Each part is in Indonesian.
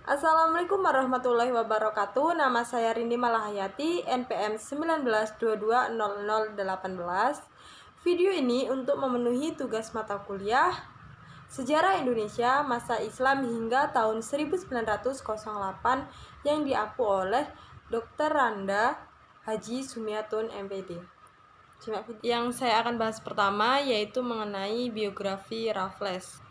Assalamualaikum warahmatullahi wabarakatuh. Nama saya Rindi Malahayati, NPM 19220018. Video ini untuk memenuhi tugas mata kuliah Sejarah Indonesia Masa Islam hingga tahun 1908 yang diampu oleh Dr. Randa Haji Sumiatun MPD. Yang saya akan bahas pertama yaitu mengenai biografi Raffles.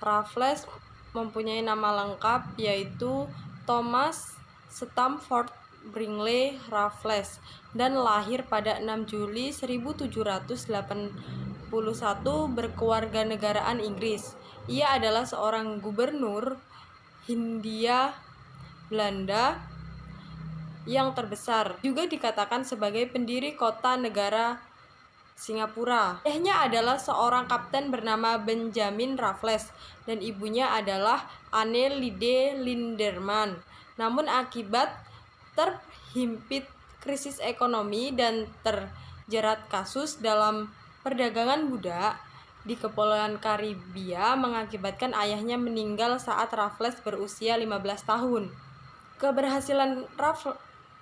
Raffles mempunyai nama lengkap yaitu Thomas Stamford Bringley Raffles dan lahir pada 6 Juli 1781 berkewarganegaraan Inggris. Ia adalah seorang gubernur Hindia Belanda yang terbesar, juga dikatakan sebagai pendiri kota negara Singapura. Ayahnya adalah seorang kapten bernama Benjamin Raffles dan ibunya adalah Anne Lide Linderman. Namun akibat terhimpit krisis ekonomi dan terjerat kasus dalam perdagangan budak di Kepulauan Karibia mengakibatkan ayahnya meninggal saat Raffles berusia 15 tahun.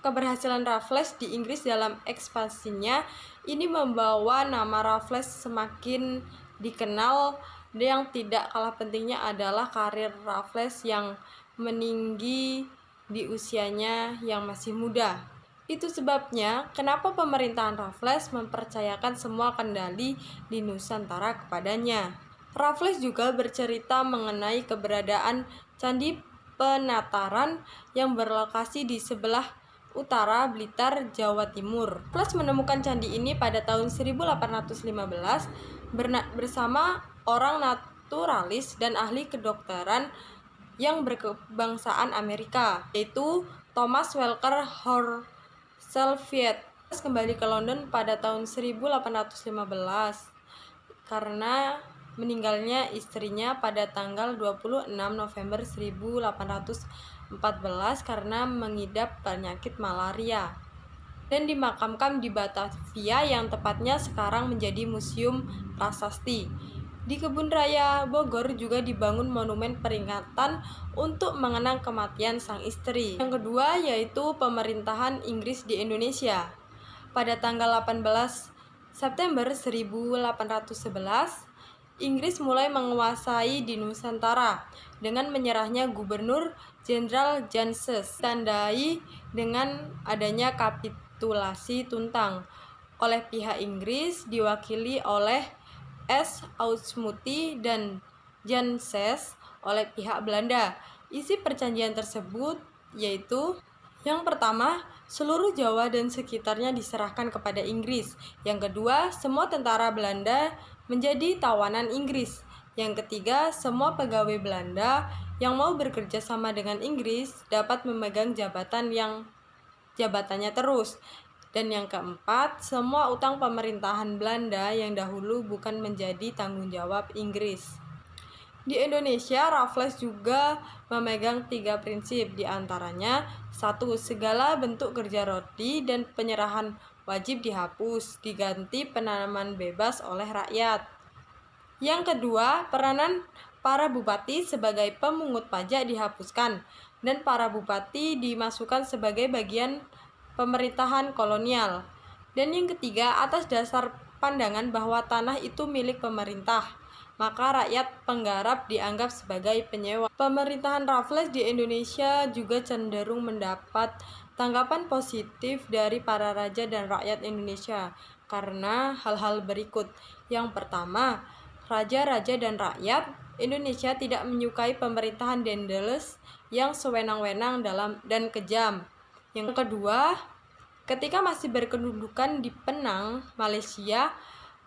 Keberhasilan Raffles di Inggris dalam ekspansinya ini membawa nama Raffles semakin dikenal. Yang tidak kalah pentingnya adalah karir Raffles yang meninggi di usianya yang masih muda. Itu sebabnya kenapa pemerintahan Raffles mempercayakan semua kendali di Nusantara kepadanya. Raffles juga bercerita mengenai keberadaan Candi Penataran yang berlokasi di sebelah utara Blitar, Jawa Timur. Raffles menemukan candi ini pada tahun 1815 bersama orang naturalis dan ahli kedokteran yang berkebangsaan Amerika, yaitu Thomas Walker Horsfield. Kembali ke London pada tahun 1815 karena meninggalnya istrinya pada tanggal 26 November 1814 karena mengidap penyakit malaria, dan dimakamkan di Batavia yang tepatnya sekarang menjadi Museum Prasasti. Di Kebun Raya Bogor juga dibangun monumen peringatan untuk mengenang kematian sang istri. Yang kedua yaitu pemerintahan Inggris di Indonesia. Pada tanggal 18 September 1811, Inggris mulai menguasai di Nusantara dengan menyerahnya Gubernur Jenderal Janses, ditandai dengan adanya kapitulasi Tuntang oleh pihak Inggris diwakili oleh S. Ausmuti dan Janses oleh pihak Belanda. Isi perjanjian tersebut yaitu: yang pertama, seluruh Jawa dan sekitarnya diserahkan kepada Inggris. Yang kedua, semua tentara Belanda menjadi tawanan Inggris. Yang ketiga, semua pegawai Belanda yang mau bekerja sama dengan Inggris dapat memegang jabatannya terus. Dan yang keempat, semua utang pemerintahan Belanda yang dahulu bukan menjadi tanggung jawab Inggris. Di Indonesia, Raffles juga memegang 3 prinsip, diantaranya: 1. Segala bentuk kerja rodi dan penyerahan wajib dihapus, diganti penanaman bebas oleh rakyat. Yang kedua, peranan para bupati sebagai pemungut pajak dihapuskan, dan para bupati dimasukkan sebagai bagian pemerintahan kolonial. Dan yang ketiga, atas dasar pandangan bahwa tanah itu milik pemerintah, maka rakyat penggarap dianggap sebagai penyewa. Pemerintahan Raffles di Indonesia juga cenderung mendapat tanggapan positif dari para raja dan rakyat Indonesia karena hal-hal berikut. Yang pertama, raja-raja dan rakyat Indonesia tidak menyukai pemerintahan Daendels yang sewenang-wenang dan kejam. Yang kedua, ketika masih berkedudukan di Penang, Malaysia,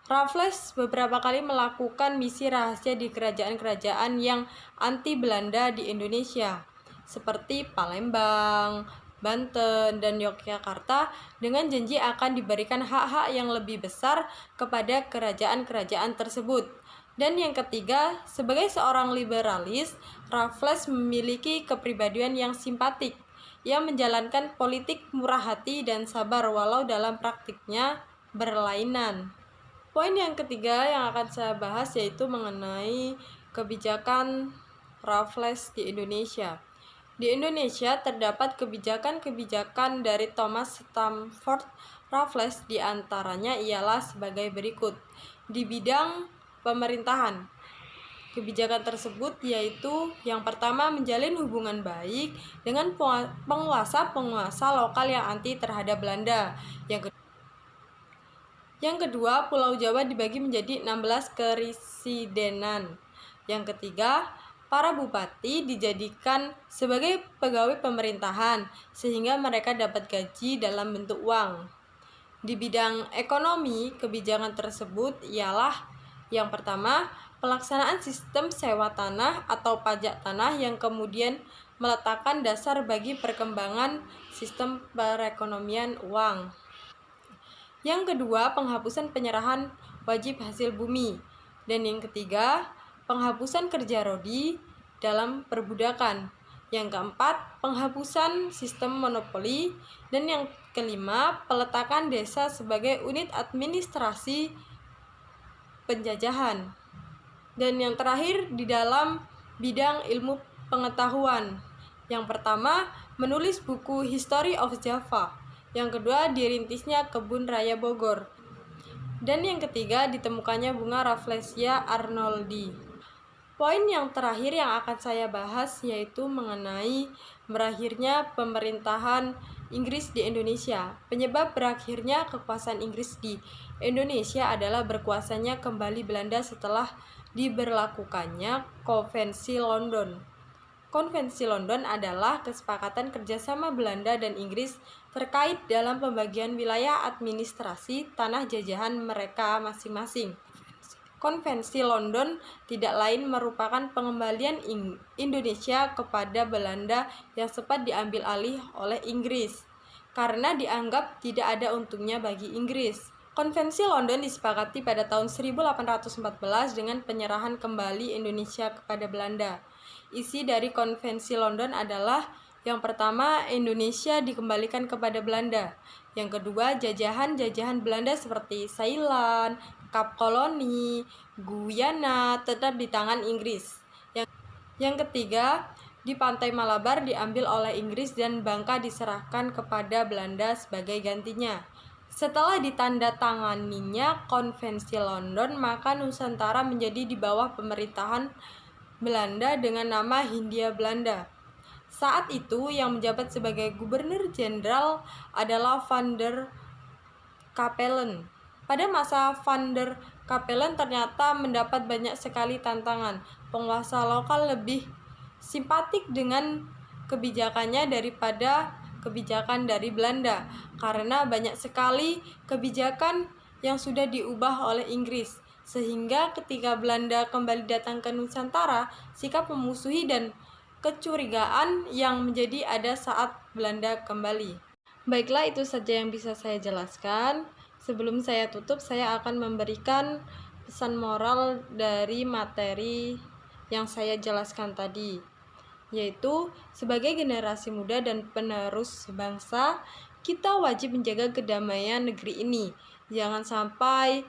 Raffles beberapa kali melakukan misi rahasia di kerajaan-kerajaan yang anti-Belanda di Indonesia, seperti Palembang, Banten, dan Yogyakarta, dengan janji akan diberikan hak-hak yang lebih besar kepada kerajaan-kerajaan tersebut. Dan yang ketiga, sebagai seorang liberalis, Raffles memiliki kepribadian yang simpatik. Ia menjalankan politik murah hati dan sabar walau dalam praktiknya berlainan. Poin yang ketiga yang akan saya bahas yaitu mengenai kebijakan Raffles di Indonesia. Di Indonesia terdapat kebijakan-kebijakan dari Thomas Stamford Raffles, di antaranya ialah sebagai berikut. Di bidang pemerintahan, kebijakan tersebut yaitu yang pertama, menjalin hubungan baik dengan penguasa-penguasa lokal yang anti terhadap Belanda. Yang kedua, Pulau Jawa dibagi menjadi 16 keresidenan. Yang ketiga, para bupati dijadikan sebagai pegawai pemerintahan sehingga mereka dapat gaji dalam bentuk uang. Di bidang ekonomi, kebijakan tersebut ialah yang pertama, pelaksanaan sistem sewa tanah atau pajak tanah yang kemudian meletakkan dasar bagi perkembangan sistem perekonomian uang. Yang kedua, penghapusan penyerahan wajib hasil bumi. Dan yang ketiga, penghapusan kerja rodi dalam perbudakan. Yang keempat, penghapusan sistem monopoli. Dan yang kelima, peletakan desa sebagai unit administrasi penjajahan. Dan yang terakhir, di dalam bidang ilmu pengetahuan. Yang pertama, menulis buku History of Java. Yang kedua, dirintisnya Kebun Raya Bogor. Dan yang ketiga, ditemukannya bunga Rafflesia arnoldi. Poin yang terakhir yang akan saya bahas yaitu mengenai berakhirnya pemerintahan Inggris di Indonesia. Penyebab berakhirnya kekuasaan Inggris di Indonesia adalah berkuasanya kembali Belanda setelah diberlakukannya Konvensi London. Konvensi London adalah kesepakatan kerjasama Belanda dan Inggris terkait dalam pembagian wilayah administrasi tanah jajahan mereka masing-masing. Konvensi London tidak lain merupakan pengembalian Indonesia kepada Belanda yang sempat diambil alih oleh Inggris, karena dianggap tidak ada untungnya bagi Inggris. Konvensi London disepakati pada tahun 1814 dengan penyerahan kembali Indonesia kepada Belanda. Isi dari Konvensi London adalah yang pertama, Indonesia dikembalikan kepada Belanda. Yang kedua, jajahan-jajahan Belanda seperti Ceylon, Kap Koloni, Guyana tetap di tangan Inggris. Yang ketiga, di pantai Malabar diambil oleh Inggris dan Bangka diserahkan kepada Belanda sebagai gantinya. Setelah ditandatanganinya Konvensi London, maka Nusantara menjadi di bawah pemerintahan Belanda dengan nama Hindia Belanda. Saat itu yang menjabat sebagai Gubernur Jenderal adalah Van der Capellen. Pada masa Van der Capellen ternyata mendapat banyak sekali tantangan. Penguasa lokal lebih simpatik dengan kebijakannya daripada kebijakan dari Belanda, karena banyak sekali kebijakan yang sudah diubah oleh Inggris, sehingga ketika Belanda kembali datang ke Nusantara, sikap memusuhi dan kecurigaan yang menjadi ada saat Belanda kembali. Baiklah, itu saja yang bisa saya jelaskan. Sebelum saya tutup, saya akan memberikan pesan moral dari materi yang saya jelaskan tadi, yaitu sebagai generasi muda dan penerus bangsa, kita wajib menjaga kedamaian negeri ini. Jangan sampai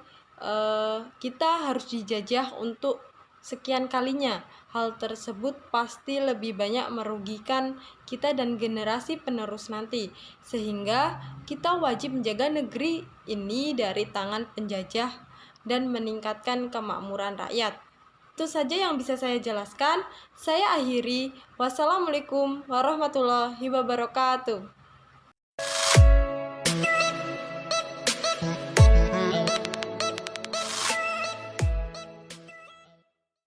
kita harus dijajah untuk sekian kalinya. Hal tersebut pasti lebih banyak merugikan kita dan generasi penerus nanti, sehingga kita wajib menjaga negeri ini dari tangan penjajah dan meningkatkan kemakmuran rakyat. Itu saja yang bisa saya jelaskan. Saya akhiri. Wassalamualaikum warahmatullahi wabarakatuh.